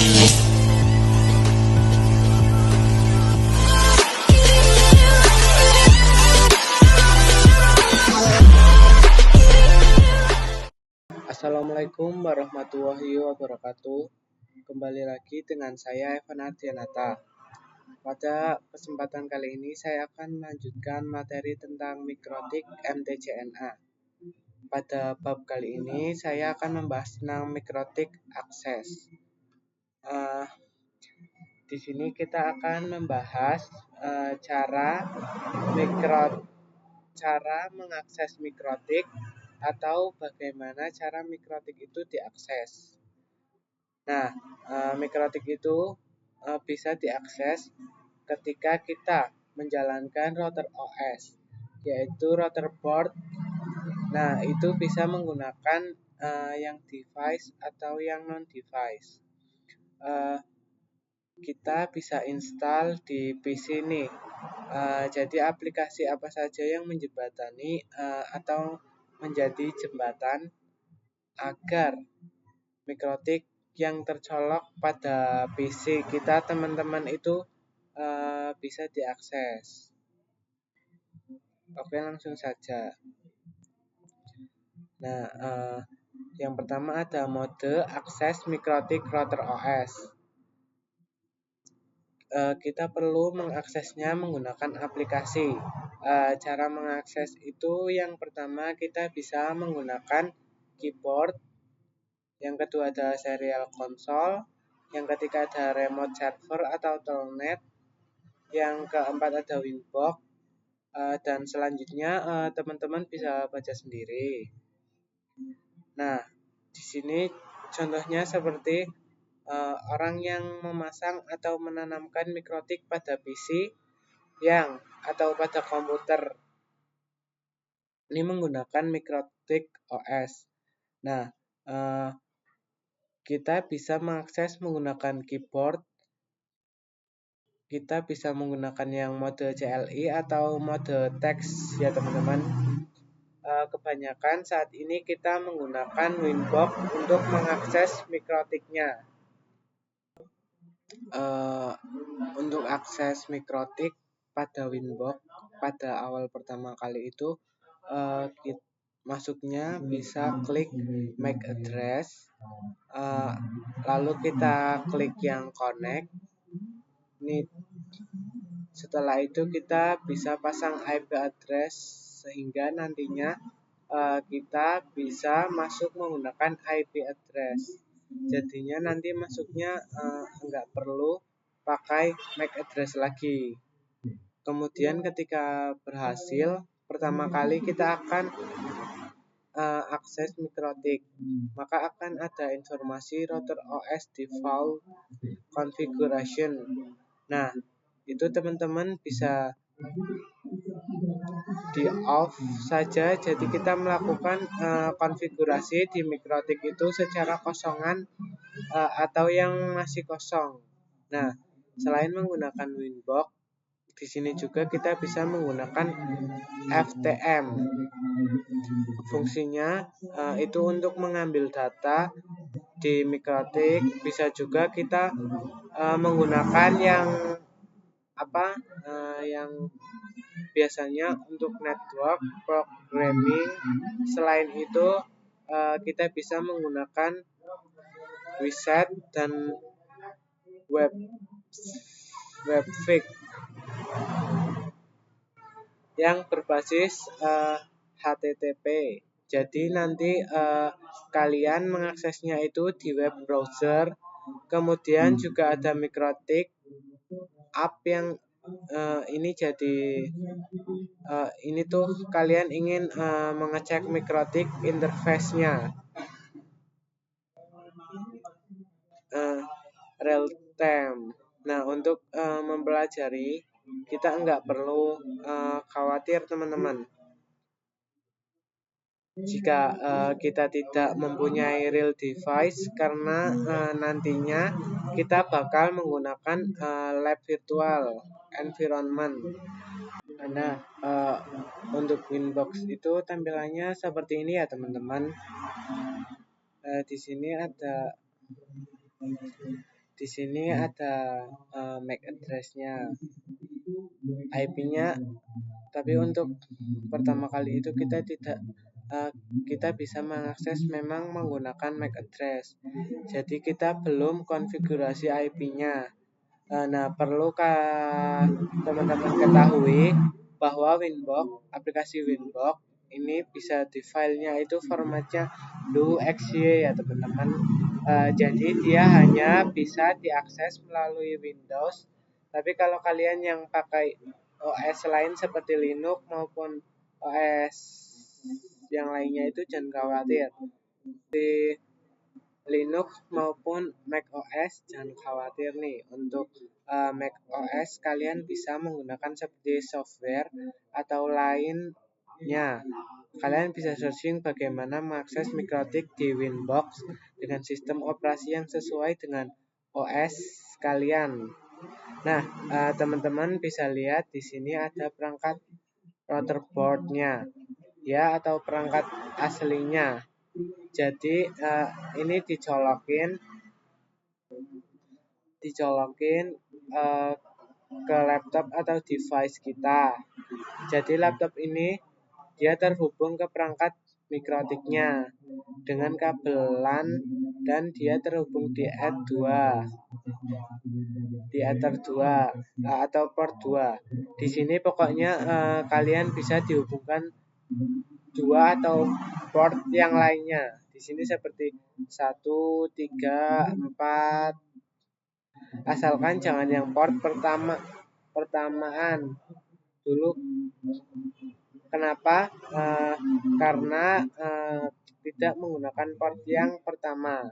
Assalamualaikum warahmatullahi wabarakatuh. Kembali lagi dengan saya Evan Ardianata. Pada kesempatan kali ini saya akan melanjutkan materi tentang mikrotik MTJNA. Pada bab kali ini saya akan membahas tentang mikrotik akses. Di sini kita akan membahas cara mengakses mikrotik atau bagaimana cara mikrotik itu diakses. Nah, mikrotik itu bisa diakses ketika kita menjalankan router OS, yaitu router board. Nah, itu bisa menggunakan yang device atau yang non-device. Kita bisa install di PC nih. Jadi aplikasi apa saja yang menjembatani atau menjadi jembatan agar mikrotik yang tercolok pada PC kita teman-teman itu bisa diakses. Oke, langsung saja. Nah, yang pertama ada mode akses mikrotik router OS. Kita perlu mengaksesnya menggunakan aplikasi. Cara mengakses itu yang pertama kita bisa menggunakan keyboard, yang kedua ada serial console, yang ketiga ada remote server atau telnet, yang keempat ada Winbox, dan selanjutnya teman-teman bisa baca sendiri. Nah, di sini contohnya seperti orang yang memasang atau menanamkan mikrotik pada PC atau pada komputer. Ini menggunakan mikrotik OS. Nah, kita bisa mengakses menggunakan keyboard. Kita bisa menggunakan yang mode CLI atau mode teks ya teman-teman. Kebanyakan saat ini kita menggunakan Winbox untuk mengakses mikrotiknya. Untuk akses mikrotik pada Winbox pada awal pertama kali itu masuknya bisa klik MAC address, lalu kita klik yang connect. Setelah itu kita bisa pasang IP address sehingga nantinya kita bisa masuk menggunakan IP address. Jadinya nanti masuknya nggak perlu pakai MAC address lagi. Kemudian ketika berhasil, pertama kali kita akan akses mikrotik, maka akan ada informasi router OS default configuration. Nah, itu teman-teman bisa di off saja, jadi kita melakukan konfigurasi di mikrotik itu secara kosongan atau yang masih kosong. Nah, selain menggunakan Winbox, di sini juga kita bisa menggunakan FTM. Fungsinya itu untuk mengambil data di mikrotik. Bisa juga kita menggunakan yang biasanya untuk network programming. Selain itu kita bisa menggunakan WSAT dan Webfig yang berbasis HTTP. Jadi nanti kalian mengaksesnya itu di web browser. Kemudian juga ada mikrotik app yang ini jadi ini tuh kalian ingin mengecek mikrotik interface-nya real time. Nah, untuk mempelajari kita nggak perlu khawatir teman-teman. Jika kita tidak mempunyai real device, karena nantinya kita bakal menggunakan lab virtual environment. Nah, untuk Winbox itu tampilannya seperti ini ya teman-teman. Di Di sini ada MAC address-nya, IP-nya. Tapi untuk pertama kali itu kita bisa mengakses memang menggunakan MAC address. Jadi kita belum konfigurasi IP-nya. Nah, perlu teman-teman ketahui bahwa aplikasi Winbox ini bisa di filenya itu formatnya .exe ya teman-teman. Jadi dia hanya bisa diakses melalui Windows. Tapi kalau kalian yang pakai OS lain seperti Linux maupun OS yang lainnya itu jangan khawatir. Di Linux maupun Mac OS jangan khawatir nih. Untuk Mac OS kalian bisa menggunakan seperti software atau lainnya. Kalian bisa searching bagaimana mengakses MikroTik di Winbox dengan sistem operasi yang sesuai dengan OS kalian. Nah, teman-teman bisa lihat di sini ada perangkat routerboard-nya ya, atau perangkat aslinya. Jadi ini dicolokin ke laptop atau device kita. Jadi laptop ini dia terhubung ke perangkat MikroTik-nya dengan kabel LAN dan dia terhubung di Ether 2 atau port 2. Di sini pokoknya kalian bisa dihubungkan 2 atau port yang lainnya. Di sini seperti 1, 3, 4. Asalkan jangan yang port pertamaan dulu. Kenapa? Karena tidak menggunakan port yang pertama.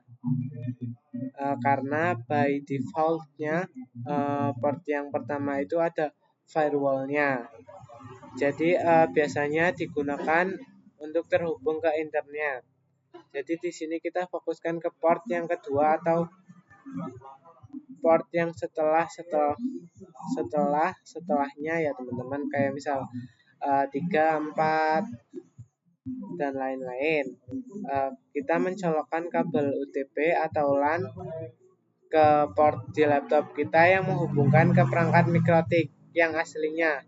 Karena by default-nya port yang pertama itu ada firewall-nya. Jadi biasanya digunakan untuk terhubung ke internet. Jadi di sini kita fokuskan ke port yang kedua atau port yang setelahnya ya teman-teman, kayak misal 3, 4 dan lain-lain. Kita mencolokkan kabel UTP atau LAN ke port di laptop kita yang menghubungkan ke perangkat MikroTik yang aslinya.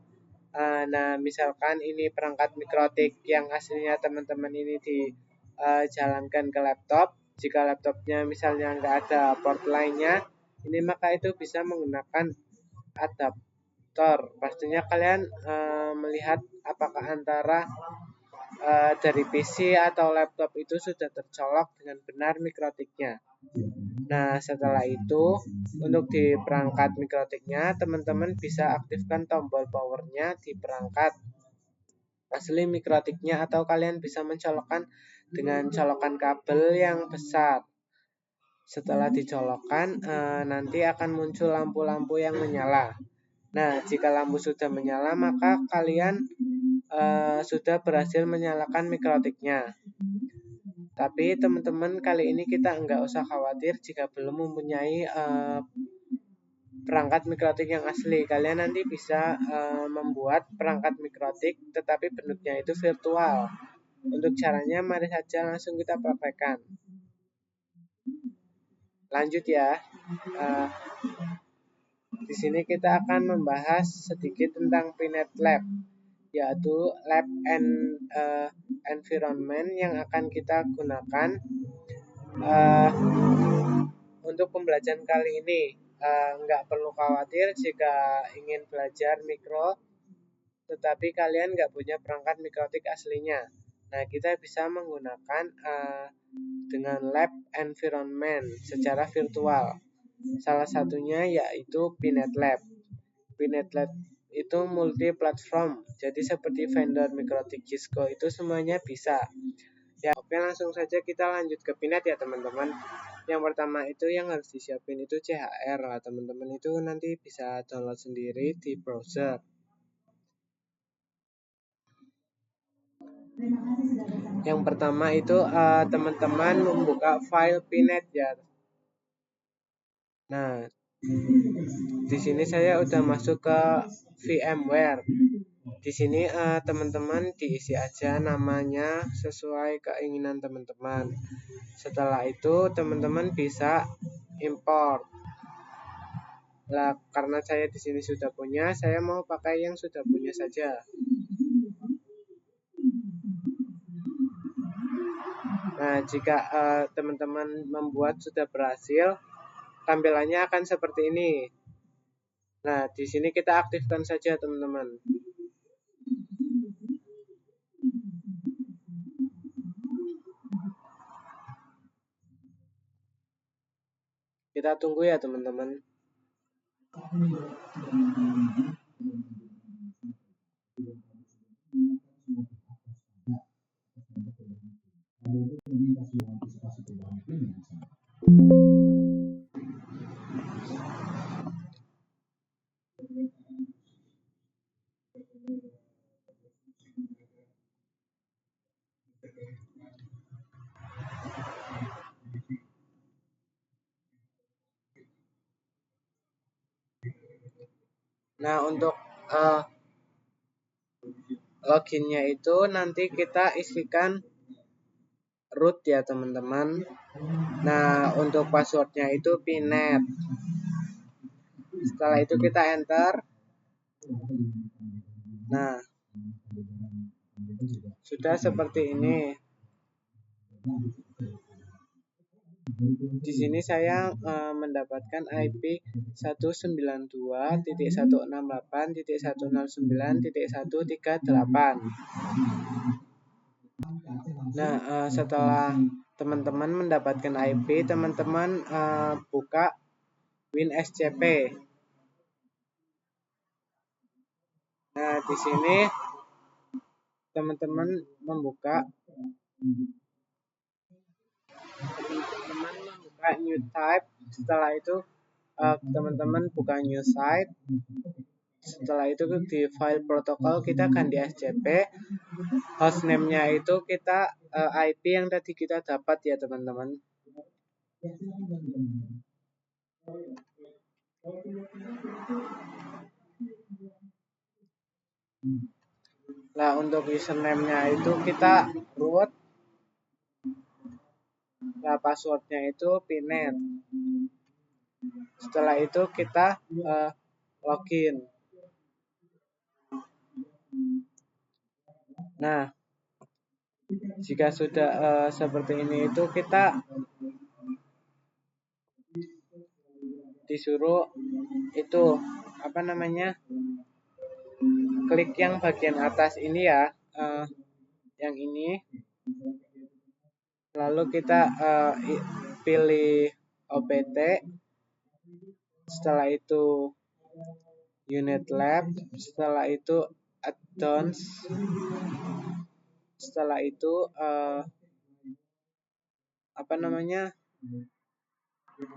Nah, misalkan ini perangkat MikroTik yang aslinya teman-teman ini dijalankan ke laptop. Jika laptopnya misalnya nggak ada port lainnya, ini maka itu bisa menggunakan adaptor. Pastinya kalian melihat apakah antara dari PC atau laptop itu sudah tercolok dengan benar MikroTik-nya. Nah, setelah itu untuk di perangkat MikroTik-nya teman-teman bisa aktifkan tombol power-nya di perangkat asli MikroTik-nya, atau kalian bisa mencolokkan dengan colokan kabel yang besar. Setelah dicolokkan nanti akan muncul lampu-lampu yang menyala. Nah, jika lampu sudah menyala maka kalian sudah berhasil menyalakan MikroTik-nya. Tapi teman-teman, kali ini kita enggak usah khawatir jika belum mempunyai perangkat MikroTik yang asli. Kalian nanti bisa membuat perangkat MikroTik tetapi bentuknya itu virtual. Untuk caranya mari saja langsung kita praktekkan. Lanjut ya. Di sini kita akan membahas sedikit tentang Pinet Lab, yaitu lab environment yang akan kita gunakan untuk pembelajaran kali ini. Nggak perlu khawatir jika ingin belajar mikro tetapi kalian nggak punya perangkat MikroTik aslinya. Nah, kita bisa menggunakan dengan lab environment secara virtual. Salah satunya yaitu Pinet Lab. Pinet Lab itu multi platform, jadi seperti vendor MikroTik, Cisco itu semuanya bisa. Ya, oke, langsung saja kita lanjut ke Pinet ya teman-teman. Yang pertama itu yang harus disiapin itu CHR lah teman-teman, itu nanti bisa download sendiri di browser. Yang pertama itu teman-teman membuka file Pinet ya. Nah, di sini saya udah masuk ke VMware. Di sini teman-teman diisi aja namanya sesuai keinginan teman-teman. Setelah itu teman-teman bisa import. Lah, karena saya di sini sudah punya, saya mau pakai yang sudah punya saja. Nah, jika teman-teman membuat sudah berhasil, tampilannya akan seperti ini. Nah, di sini kita aktifkan saja, teman-teman. Kita tunggu ya, teman-teman. Nah, untuk loginnya itu nanti kita isikan root ya, teman-teman. Nah, untuk passwordnya itu pinet. Setelah itu kita enter. Nah, sudah seperti ini. Di sini saya mendapatkan IP 192.168.109.138. Nah, setelah teman-teman mendapatkan IP, teman-teman buka WinSCP. Nah, di sini teman-teman membuka new type. Setelah itu teman-teman buka new site. Setelah itu di file protokol kita ganti SCP. Hostname-nya itu kita IP yang tadi kita dapat ya, teman-teman. Nah, untuk username-nya itu kita root. Nah, passwordnya itu pinet. Setelah itu kita login. Nah, jika sudah seperti ini itu kita disuruh itu klik yang bagian atas ini ya, yang ini. Lalu kita pilih OPT. Setelah itu unit lab. Setelah itu add-ons. Setelah itu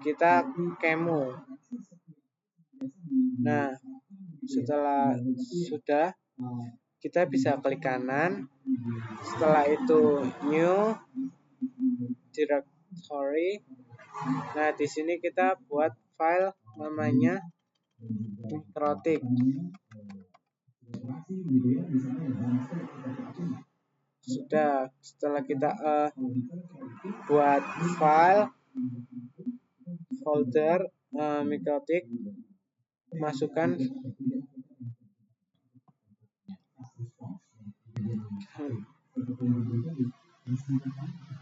kita kemu. Nah, setelah sudah, kita bisa klik kanan. Setelah itu new directory. Nah, di sini kita buat file namanya mikrotik. Sudah, setelah kita buat file folder mikrotik, masukkan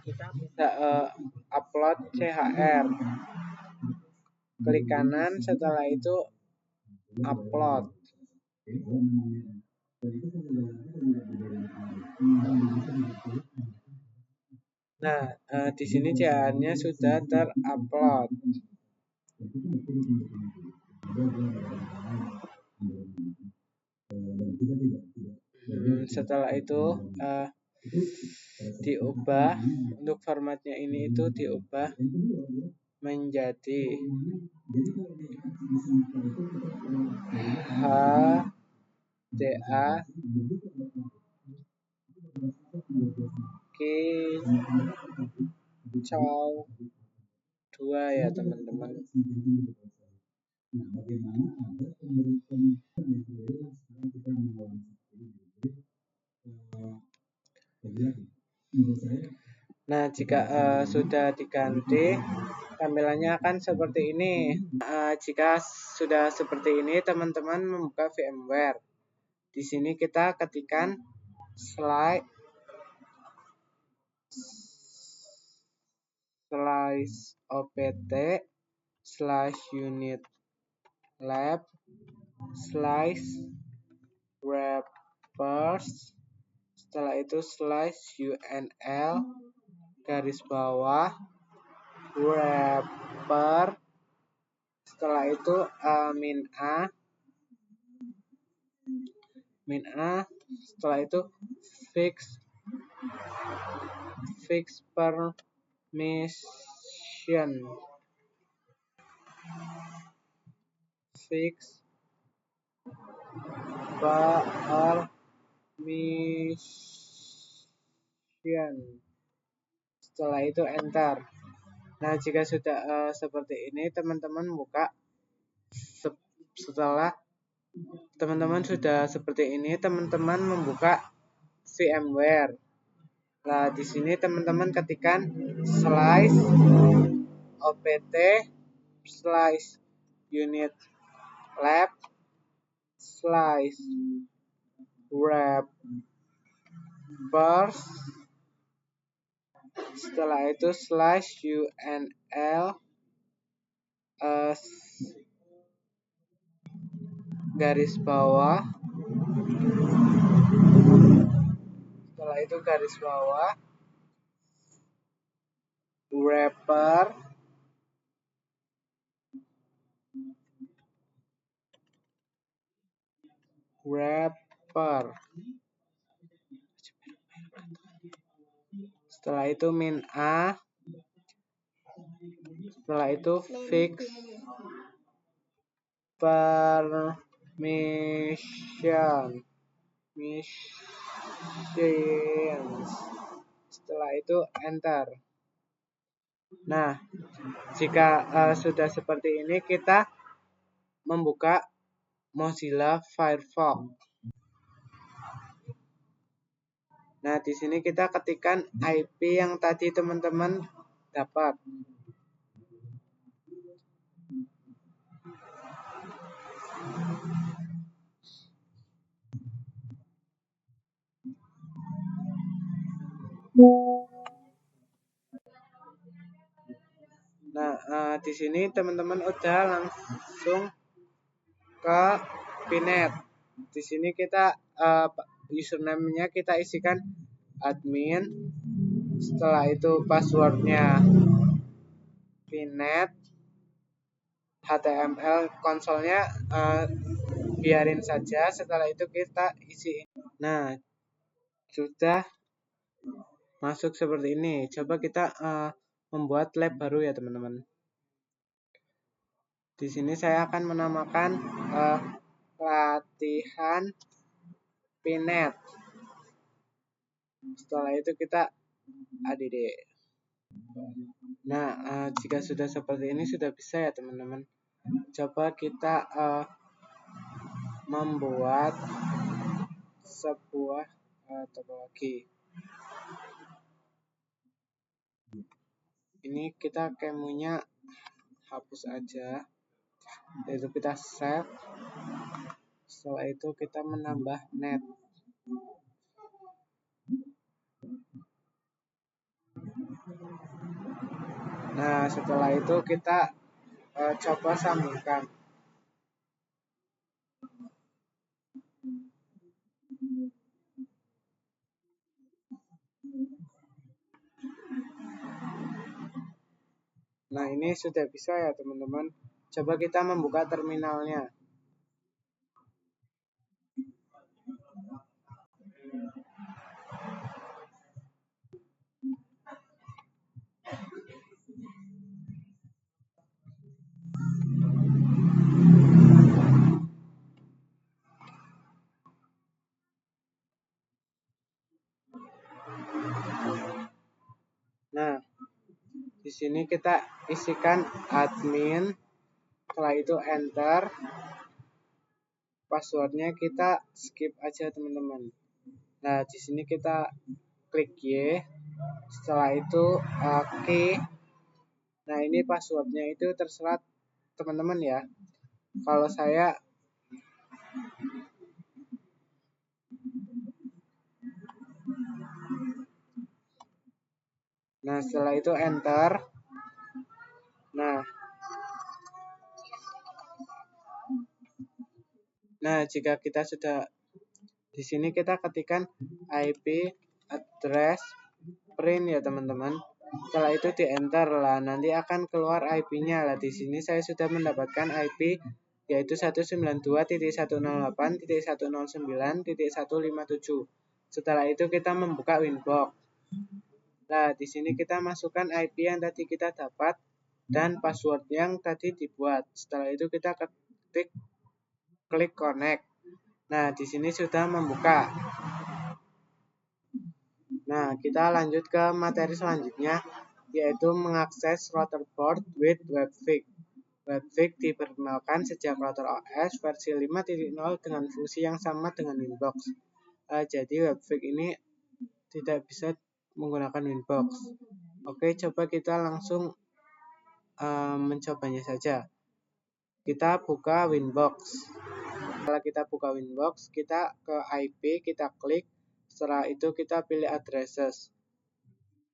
kita bisa upload CHR. Klik kanan, setelah itu upload. Nah, di sini CHR-nya sudah terupload. Setelah itu diubah, untuk formatnya ini itu diubah menjadi HDA kicau 2 ya, teman-teman. Nah, jika sudah diganti, Tampilannya akan seperti ini. Jika sudah seperti ini, teman-teman membuka VMware. Di sini kita ketikkan /opt/unit lab /wrappers, setelah itu /unl garis bawah wrapper, setelah itu min a, setelah itu fix permission, setelah itu enter. Nah, jika sudah seperti ini, teman-teman buka. Setelah teman-teman sudah seperti ini, teman-teman membuka VMware. Nah, di sini teman-teman ketikkan /opt/unit lab /wrappers, setelah itu /unl garis bawah, setelah itu garis bawah wrapper, setelah itu min a, setelah itu fix permission, setelah itu enter. Nah, jika sudah seperti ini, kita membuka Mozilla Firefox. Nah, di sini kita ketikkan IP yang tadi teman-teman dapat. Nah, di sini teman-teman udah langsung ke Pinet. Di sini kita username-nya kita isikan admin, setelah itu passwordnya Pinet, HTML konsolnya biarin saja, setelah itu kita isi. Nah, sudah masuk seperti ini. Coba kita membuat lab baru ya teman-teman. Di sini saya akan menamakan latihan Pinet. Setelah itu kita add. Nah, jika sudah seperti ini sudah bisa ya teman-teman. Coba kita membuat sebuah topologi. Ini kita kemunya hapus aja, yaitu kita save. Setelah itu kita menambah net. Nah, setelah itu kita coba sambungkan. Nah, ini sudah bisa ya teman-teman. Coba kita membuka terminalnya. Nah, di sini kita isikan admin, setelah itu enter. Passwordnya kita skip aja teman-teman. Nah, di sini kita klik Y, setelah itu key, Nah, ini passwordnya itu terserah teman-teman ya. Kalau saya Nah, setelah itu enter. Nah, jika kita sudah di sini kita ketikkan IP address print ya teman-teman. Setelah itu di enter lah, nanti akan keluar IP-nya lah. Di sini saya sudah mendapatkan IP yaitu 192.168.109.157. Setelah itu kita membuka Winbox. Nah, di sini kita masukkan IP yang tadi kita dapat dan password yang tadi dibuat. Setelah itu kita klik connect. Nah, di sini sudah membuka. Nah, kita lanjut ke materi selanjutnya, yaitu mengakses router board with Webfig. Webfig diperkenalkan sejak router OS versi 5.0 dengan fungsi yang sama dengan Winbox. Jadi Webfig ini tidak bisa menggunakan Winbox. Oke, coba kita langsung mencobanya saja. Kita buka Winbox. Setelah kita buka Winbox, kita ke IP, kita klik. Setelah itu kita pilih addresses.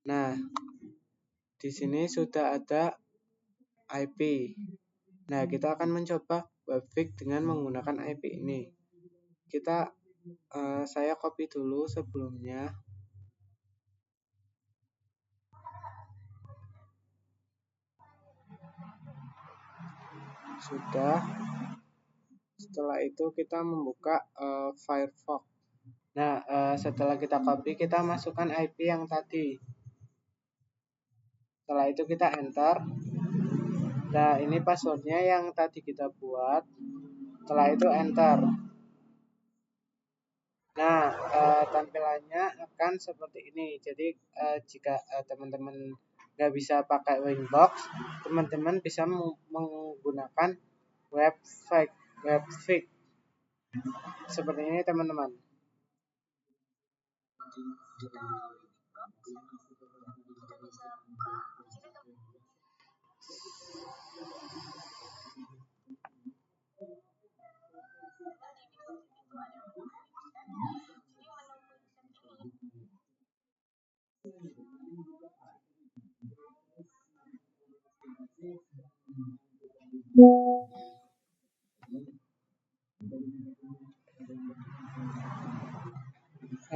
Nah, di sini sudah ada IP. Nah, kita akan mencoba Webfig dengan menggunakan IP ini. Saya copy dulu sebelumnya. Sudah. Setelah itu kita membuka Firefox. Nah, setelah kita copy, kita masukkan IP yang tadi. Setelah itu kita enter. Nah, ini passwordnya yang tadi kita buat. Setelah itu enter. Nah, tampilannya akan seperti ini. Jadi, jika teman-teman nggak bisa pakai Winbox, teman-teman bisa menggunakan Webfig. Seperti ini, teman-teman.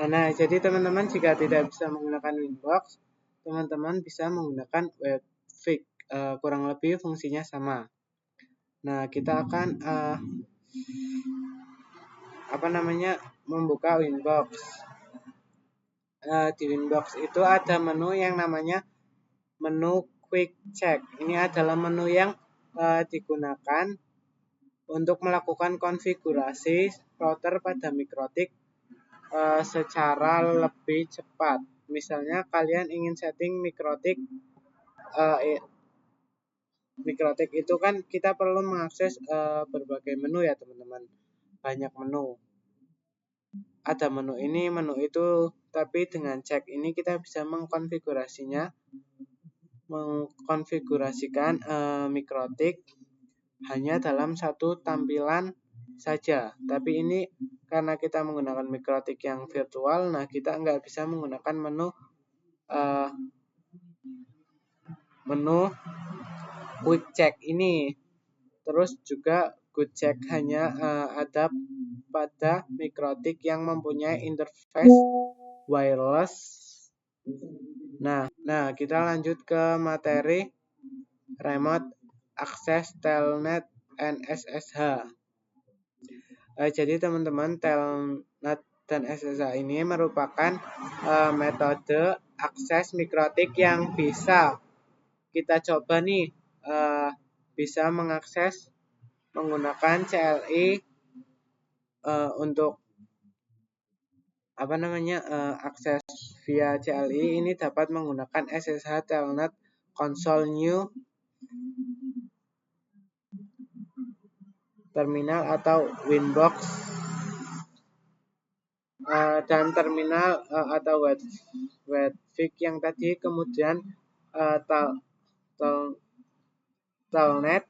Nah, jadi teman-teman jika tidak bisa menggunakan Winbox, teman-teman bisa menggunakan Webfig. Kurang lebih fungsinya sama. Nah, kita akan membuka Winbox. Di Winbox itu ada menu yang namanya menu Quick Check. Ini adalah menu yang digunakan untuk melakukan konfigurasi router pada Mikrotik secara lebih cepat. Misalnya kalian ingin setting Mikrotik itu kan kita perlu mengakses berbagai menu ya teman-teman. Banyak menu. Ada menu ini, menu itu, tapi dengan cek ini kita bisa mengkonfigurasikan Mikrotik hanya dalam satu tampilan saja. Tapi ini karena kita menggunakan Mikrotik yang virtual, nah kita nggak bisa menggunakan menu Quick Check ini. Terus juga Good Check hanya ada pada Mikrotik yang mempunyai interface wireless. Nah, kita lanjut ke materi Remote Access Telnet and SSH. Jadi teman-teman, Telnet dan SSH ini merupakan metode akses Mikrotik yang bisa kita coba nih, bisa mengakses menggunakan CLI untuk akses via CLI ini dapat menggunakan SSH Telnet Console New Terminal atau Winbox dan terminal atau Webfig yang tadi, kemudian telnet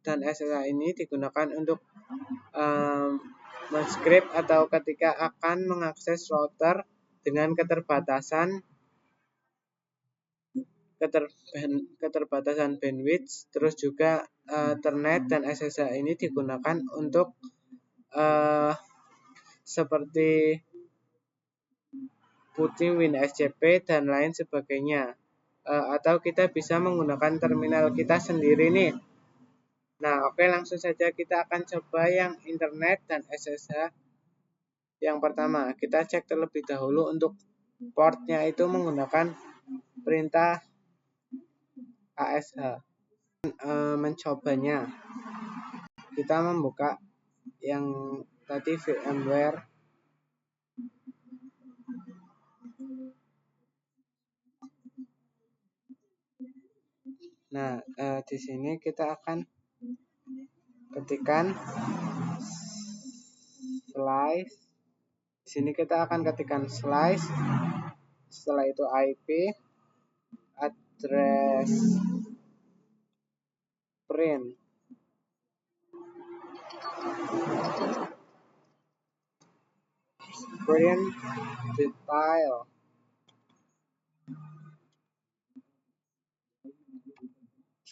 dan SSH ini digunakan untuk men-script atau ketika akan mengakses router dengan keterbatasan bandwidth. Terus juga telnet dan SSH ini digunakan untuk seperti putih WinSCP dan lain sebagainya. Atau kita bisa menggunakan terminal kita sendiri nih. Nah, oke, langsung saja kita akan coba yang internet dan SSH. Yang pertama, kita cek terlebih dahulu untuk portnya itu menggunakan perintah ASH. Mencobanya, kita membuka yang tadi VMware. Nah, di sini kita akan ketikkan slice. Di sini kita akan ketikkan slice. Setelah itu IP, address, print. Print detail.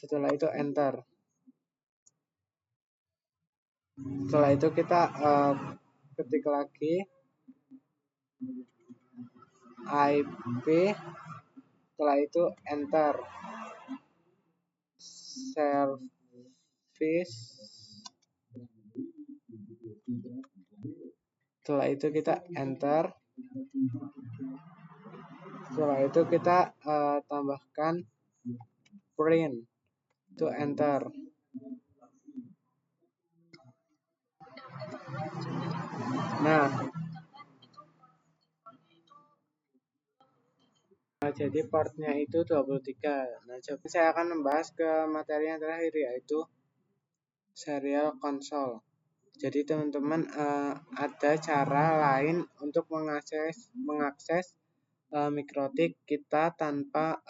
Setelah itu enter. Setelah itu kita ketik lagi IP. Setelah itu enter. Service. Setelah itu kita enter. Setelah itu kita tambahkan print. Itu enter. Nah, jadi portnya itu 23. Nah, coba saya akan membahas ke materi yang terakhir, yaitu serial console. Jadi teman-teman, ada cara lain untuk mengakses mikrotik kita tanpa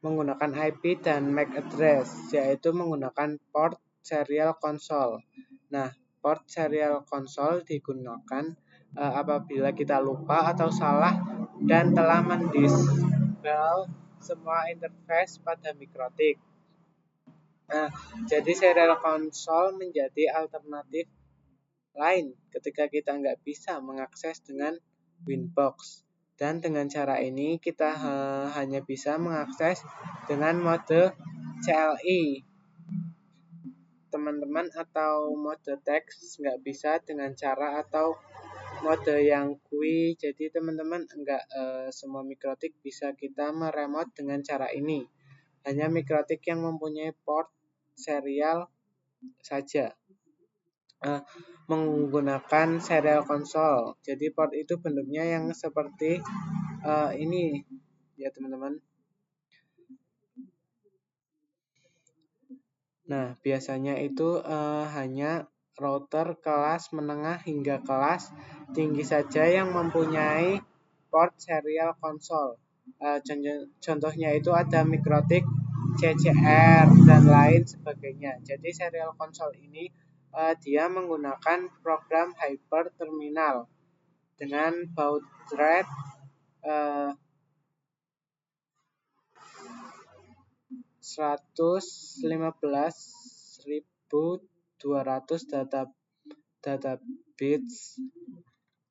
menggunakan IP dan MAC address, yaitu menggunakan port serial console. Nah, port serial console digunakan apabila kita lupa atau salah dan telah mendisable semua interface pada mikrotik. Nah, jadi serial console menjadi alternatif lain ketika kita nggak bisa mengakses dengan Winbox. Dan dengan cara ini kita hanya bisa mengakses dengan mode CLI, teman-teman, atau mode teks nggak bisa dengan cara atau mode yang GUI. Jadi teman-teman nggak semua mikrotik bisa kita meremote dengan cara ini. Hanya mikrotik yang mempunyai port serial saja menggunakan serial console. Jadi port itu bentuknya yang seperti ini ya teman-teman. Nah, biasanya itu hanya router kelas menengah hingga kelas tinggi saja yang mempunyai port serial console. Contohnya itu ada mikrotik, CCR, dan lain sebagainya. Jadi serial console ini dia menggunakan program Hyper Terminal dengan baud rate 115.200 data bits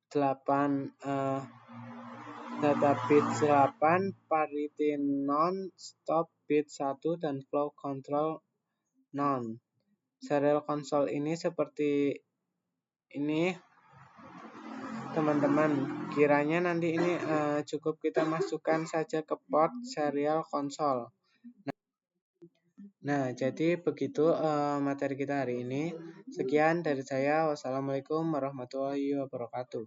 8 parity non stop bit 1 dan flow control none. Serial console ini seperti ini teman-teman. Kiranya nanti ini cukup kita masukkan saja ke port serial console. Nah, jadi begitu materi kita hari ini. Sekian dari saya. Wassalamualaikum warahmatullahi wabarakatuh.